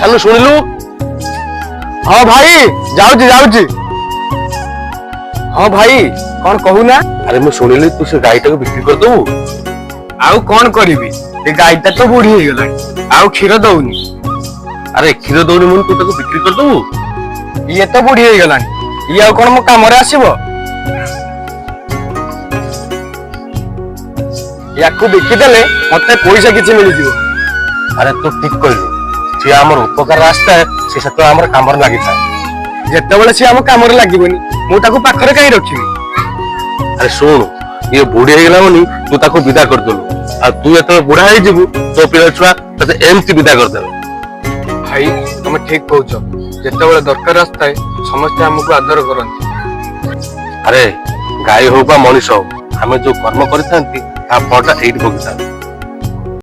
ଚାଲୁ ଶୁଣିଲୁ। ହଁ ଭାଇ ଯାଉଛି ଯାଉଛି। ହଁ ଭାଇ କଣ କହୁନା। ଆରେ ମୁଁ ଶୁଣିଲି ତୁ ସେ ଗାଈଟାକୁ ବିକ୍ରି କରିଦବୁ। ଆଉ କଣ କରିବି, ଏ ଗାଈଟା ତ ବୁଢୀ ହେଇଗଲାଣି, ଆଉ କ୍ଷୀର ଦଉନି। ଆରେ କ୍ଷୀର ଦଉନି ମୁଁ ତୁ ତାକୁ ବିକ୍ରି କରିଦବୁ। ଇଏ ତ ବୁଢୀ ହେଇଗଲାଣି, ଇଏ ଆଉ କଣ ମୋ କାମରେ ଆସିବ। ୟାକୁ ବିକିଦେଲେ ମତେ ପଇସା କିଛି ମିଳିଯିବ। ଆରେ ତୁ ଠିକ କହିଲୁ, ସିଏ ଆମର ଉପକାର ଆସିଥାଏ, ସେ ସେତେବେଳେ ଆମର କାମରେ ଲାଗିଥାଏ। ଯେତେବେଳେ ସିଏ ଆମ କାମରେ ଲାଗିବନି ମୁଁ ତାକୁ ପାଖରେ କାହିଁ ରଖିବି। ଆରେ ଶୁଣୁ, ଇଏ ବୁଢୀ ହେଇଗଲା ବୋଲି ତୁ ତାକୁ ବିଦା କରିଦେଲୁ, ଆଉ ତୁ ଯେତେବେଳେ ବୁଢା ହେଇଯିବୁ ତୋ ପିଲା ଛୁଆ ତତେ ଏମିତି ବିଦା କରିଦେବେ। ଭାଇ ତମେ ଠିକ କହୁଛ, ଯେତେବେଳେ ଦରକାର ଆସିଥାଏ ସମସ୍ତେ ଆମକୁ ଆଦର କରନ୍ତି। ଆରେ ଗାଈ ହଉ ବା ମଣିଷ ହଉ, ଆମେ ଯୋଉ କର୍ମ କରିଥାନ୍ତି ତା ଫଳଟା ଏଇଠି ଭୋଗିଥାନ୍ତି।